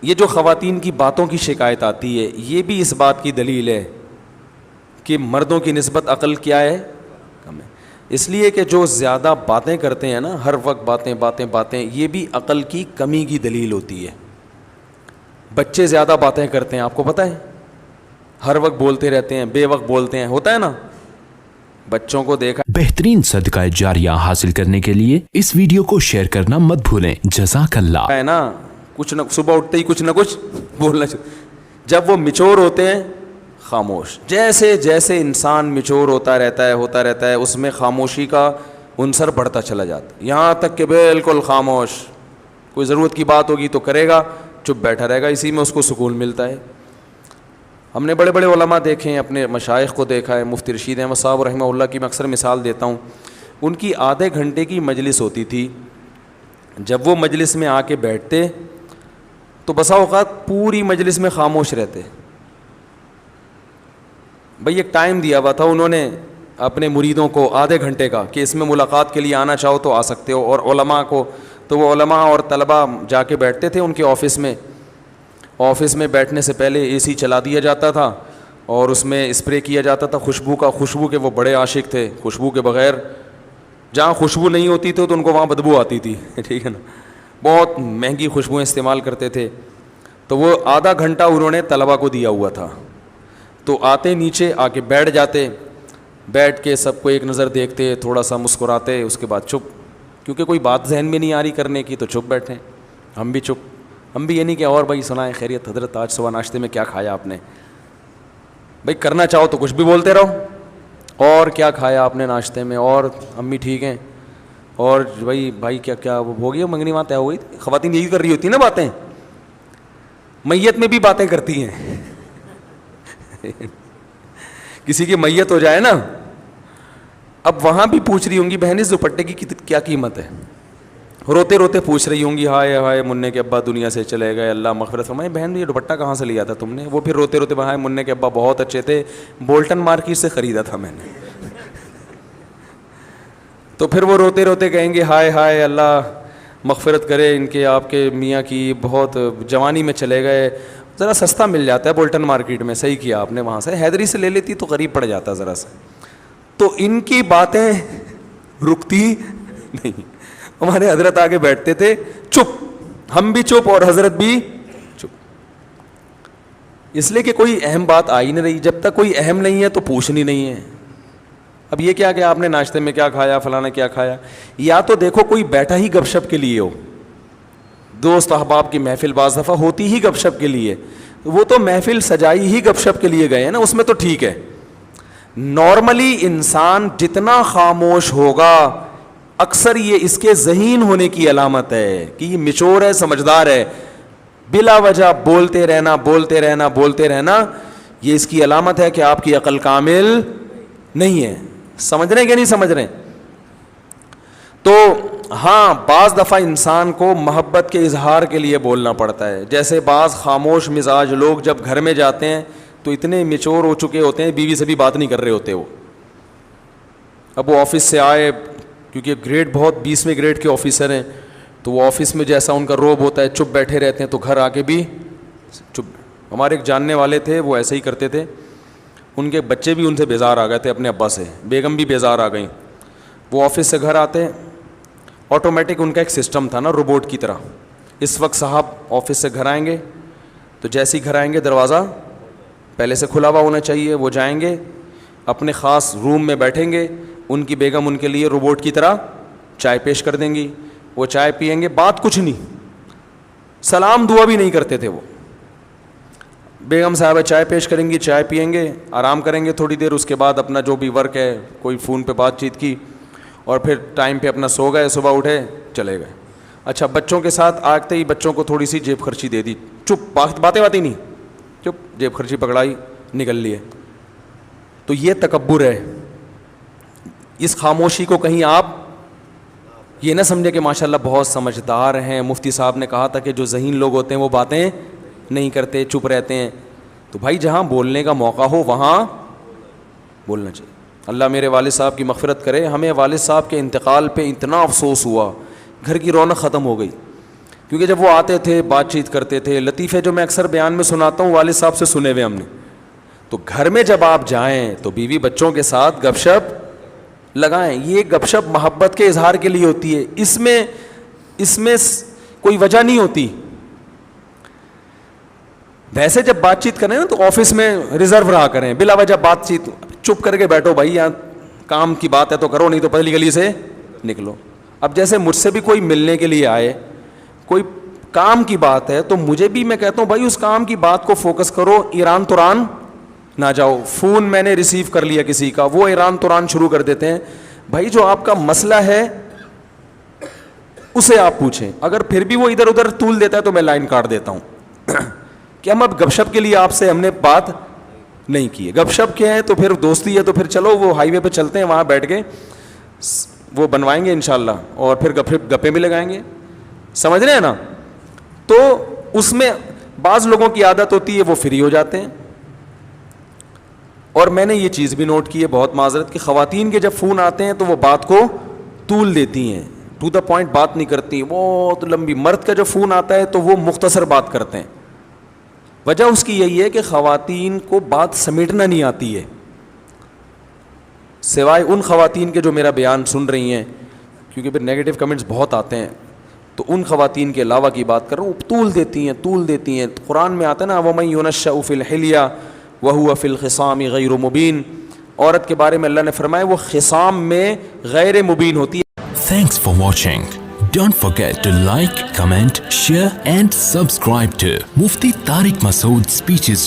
یہ جو خواتین کی باتوں کی شکایت آتی ہے یہ بھی اس بات کی دلیل ہے کہ مردوں کی نسبت عقل کیا ہے؟ کم ہے. اس لیے کہ جو زیادہ باتیں کرتے ہیں نا، ہر وقت باتیں باتیں باتیں، یہ بھی عقل کی کمی کی دلیل ہوتی ہے. بچے زیادہ باتیں کرتے ہیں، آپ کو پتہ ہے، ہر وقت بولتے رہتے ہیں، بے وقت بولتے ہیں، ہوتا ہے نا. بچوں کو دیکھا. بہترین صدقہ جاریہ حاصل کرنے کے لیے اس ویڈیو کو شیئر کرنا مت بھولیں. جزاک اللہ. ہے نا، کچھ نہ صبح اٹھتے ہی کچھ نہ کچھ بولنا چاہیے. جب وہ میچور ہوتے ہیں خاموش. جیسے جیسے انسان میچور ہوتا رہتا ہے اس میں خاموشی کا عنصر بڑھتا چلا جاتا ہے، یہاں تک کہ بالکل خاموش. کوئی ضرورت کی بات ہوگی تو کرے گا، چپ بیٹھا رہے گا، اسی میں اس کو سکون ملتا ہے. ہم نے بڑے بڑے علماء دیکھے ہیں، اپنے مشائخ کو دیکھا ہے. مفتی رشید احمد صاحب رحمہ اللہ کی میں اکثر مثال دیتا ہوں. ان کی آدھے گھنٹے کی مجلس ہوتی تھی. جب وہ مجلس میں آ کے بیٹھتے تو بسا اوقات پوری مجلس میں خاموش رہتے. بھئی ایک ٹائم دیا ہوا تھا انہوں نے اپنے مریدوں کو آدھے گھنٹے کا کہ اس میں ملاقات کے لیے آنا چاہو تو آ سکتے ہو. اور علماء کو تو وہ علماء اور طلباء جا کے بیٹھتے تھے ان کے آفس میں. آفس میں بیٹھنے سے پہلے اے سی چلا دیا جاتا تھا اور اس میں اسپرے کیا جاتا تھا خوشبو کا. خوشبو کے وہ بڑے عاشق تھے. خوشبو کے بغیر جہاں خوشبو نہیں ہوتی تھی تو ان کو وہاں بدبو آتی تھی. ٹھیک ہے نا، بہت مہنگی خوشبوئیں استعمال کرتے تھے. تو وہ آدھا گھنٹہ انہوں نے طلباء کو دیا ہوا تھا. تو آتے نیچے آ کے بیٹھ جاتے، بیٹھ کے سب کو ایک نظر دیکھتے، تھوڑا سا مسکراتے، اس کے بعد چپ. کیونکہ کوئی بات ذہن میں نہیں آ رہی کرنے کی تو چپ بیٹھیں. ہم بھی چپ. ہم بھی یہ نہیں کہ اور بھائی سنائیں خیریت حضرت آج صبح ناشتے میں کیا کھایا آپ نے. بھائی کرنا چاہو تو کچھ بھی بولتے رہو، اور کیا کھایا آپ نے ناشتے میں، اور امی ٹھیک ہیں، اور بھائی کیا وہ ہو گیا منگنی وہاں طے ہو گئی. خواتین یہی کر رہی ہوتی نا باتیں. میت میں بھی باتیں کرتی ہیں. کسی کی میت ہو جائے نا، اب وہاں بھی پوچھ رہی ہوں گی بہن اس دوپٹے کی کیا قیمت ہے. روتے روتے پوچھ رہی ہوں گی ہائے ہائے منع کے ابا دنیا سے چلے گئے اللہ مغفرت فرمائے. بہن یہ دوپٹہ کہاں سے لیا تھا تم نے؟ وہ پھر روتے روتے ہائے منع کے ابا بہت اچھے تھے، بولٹن مارکیٹ سے خریدا تھا میں نے. تو پھر وہ روتے روتے کہیں گے ہائے ہائے اللہ مغفرت کرے ان کے آپ کے میاں کی، بہت جوانی میں چلے گئے. ذرا سستا مل جاتا ہے بولٹن مارکیٹ میں. صحیح کیا آپ نے، وہاں سے حیدری سے لے لیتی تو قریب پڑ جاتا ذرا سا. تو ان کی باتیں رکتی نہیں. ہمارے حضرت آگے بیٹھتے تھے چپ، ہم بھی چپ اور حضرت بھی چپ. اس لیے کہ کوئی اہم بات آئی نہیں رہی. جب تک کوئی اہم نہیں ہے تو پوچھنی نہیں ہے. اب یہ کیا کہ آپ نے ناشتے میں کیا کھایا، فلانا کیا کھایا. یا تو دیکھو کوئی بیٹھا ہی گپ شپ کے لیے ہو. دوست احباب کی محفل بعض دفعہ ہوتی ہی گپ شپ کے لیے، وہ تو محفل سجائی ہی گپ شپ کے لیے گئے ہیں نا، اس میں تو ٹھیک ہے. نارملی انسان جتنا خاموش ہوگا اکثر یہ اس کے ذہین ہونے کی علامت ہے کہ یہ میچور ہے، سمجھدار ہے. بلا وجہ بولتے رہنا یہ اس کی علامت ہے کہ آپ کی عقل کامل نہیں ہے. سمجھ رہے ہیں کہ نہیں سمجھ رہے ہیں؟ تو ہاں بعض دفعہ انسان کو محبت کے اظہار کے لیے بولنا پڑتا ہے. جیسے بعض خاموش مزاج لوگ جب گھر میں جاتے ہیں تو اتنے میچور ہو چکے ہوتے ہیں بیوی سے بھی بات نہیں کر رہے ہوتے. وہ اب وہ آفس سے آئے، کیونکہ گریڈ بہت 20ویں گریڈ کے آفیسر ہیں، تو وہ آفس میں جیسا ان کا روب ہوتا ہے چپ بیٹھے رہتے ہیں، تو گھر آ کے بھی چپ. ہمارے ایک جاننے والے تھے وہ ایسے ہی کرتے تھے. ان کے بچے بھی ان سے بیزار آ گئے تھے اپنے ابا سے، بیگم بھی بیزار آ گئیں. وہ آفس سے گھر آتے، آٹومیٹک ان کا ایک سسٹم تھا نا روبوٹ کی طرح. اس وقت صاحب آفس سے گھر آئیں گے تو جیسے ہی گھر آئیں گے دروازہ پہلے سے کھلا ہوا ہونا چاہیے. وہ جائیں گے اپنے خاص روم میں بیٹھیں گے، ان کی بیگم ان کے لیے روبوٹ کی طرح چائے پیش کر دیں گی. وہ چائے پئیں گے، بات کچھ نہیں، سلام دعا بھی نہیں کرتے تھے. وہ بیگم صاحبہ چائے پیش کریں گی، چائے پئیں گے، آرام کریں گے تھوڑی دیر. اس کے بعد اپنا جو بھی ورک ہے، کوئی فون پہ بات چیت کی، اور پھر ٹائم پہ اپنا سو گئے، صبح اٹھے چلے گئے. اچھا بچوں کے ساتھ آتے ہی بچوں کو تھوڑی سی جیب خرچی دے دی، چپ، باتیں نہیں، چپ، جیب خرچی پکڑائی، نکل لیے. تو یہ تکبر ہے. اس خاموشی کو کہیں آپ یہ نہ سمجھے کہ ماشاءاللہ بہت سمجھدار ہیں. مفتی صاحب نے کہا تھا کہ جو ذہین لوگ ہوتے ہیں وہ باتیں نہیں کرتے، چپ رہتے ہیں. تو بھائی جہاں بولنے کا موقع ہو وہاں بولنا چاہیے. اللہ میرے والد صاحب کی مغفرت کرے. ہمیں والد صاحب کے انتقال پہ اتنا افسوس ہوا، گھر کی رونق ختم ہو گئی. کیونکہ جب وہ آتے تھے بات چیت کرتے تھے, لطیفے جو میں اکثر بیان میں سناتا ہوں والد صاحب سے سنے ہوئے ہم نے, تو گھر میں جب آپ جائیں تو بیوی بچوں کے ساتھ گپ شپ لگائیں. یہ گپ شپ محبت کے اظہار کے لیے ہوتی ہے, اس میں کوئی وجہ نہیں ہوتی. ویسے جب بات چیت کریں نا تو آفس میں ریزرو رہا کریں, بلا وجہ بات چیت چپ کر کے بیٹھو بھائی, یہاں کام کی بات ہے تو کرو, نہیں تو پتلی گلی سے نکلو. اب جیسے مجھ سے بھی کوئی ملنے کے لیے آئے, کوئی کام کی بات ہے, تو مجھے بھی میں کہتا ہوں بھائی اس کام کی بات کو فوکس کرو, ایران توران نہ جاؤ. فون میں نے ریسیو کر لیا کسی کا, وہ ایران توران شروع کر دیتے ہیں. بھائی جو آپ کا مسئلہ ہے اسے آپ پوچھیں, اگر پھر بھی وہ ادھر ادھر طول دیتا ہے تو میں لائن کاٹ دیتا ہوں کہ ہم اب گپ شپ کے لیے آپ سے ہم نے بات نہیں کی ہے. گپ شپ کیا ہے تو پھر دوستی ہے, تو پھر چلو وہ ہائی وے پہ چلتے ہیں, وہاں بیٹھ کے وہ بنوائیں گے انشاءاللہ, اور پھر گپے بھی لگائیں گے. سمجھ رہے ہیں نا؟ تو اس میں بعض لوگوں کی عادت ہوتی ہے وہ فری ہو جاتے ہیں. اور میں نے یہ چیز بھی نوٹ کی ہے, بہت معذرت, کہ خواتین کے جب فون آتے ہیں تو وہ بات کو طول دیتی ہیں, ٹو دا پوائنٹ بات نہیں کرتی, بہت لمبی. مرد کا جب فون آتا ہے تو وہ مختصر بات کرتے ہیں. وجہ اس کی یہی ہے کہ خواتین کو بات سمیٹنا نہیں آتی ہے, سوائے ان خواتین کے جو میرا بیان سن رہی ہیں, کیونکہ پھر نیگیٹو کمنٹس بہت آتے ہیں, تو ان خواتین کے علاوہ کی بات کر رہا ہوں, طول دیتی ہیں. قرآن میں آتا ہے نا, وَمَن يُنَشَّأُ فِي الْحِلْيَةِ وَهُوَ فِي الْخِصَامِ غَيْرُ مُبِينٍ. عورت کے بارے میں اللہ نے فرمایا وہ خصام میں غیر مبین ہوتی ہے. Thanks for watching. Don't forget to like, comment, share and subscribe to Mufti Tariq Masood Speeches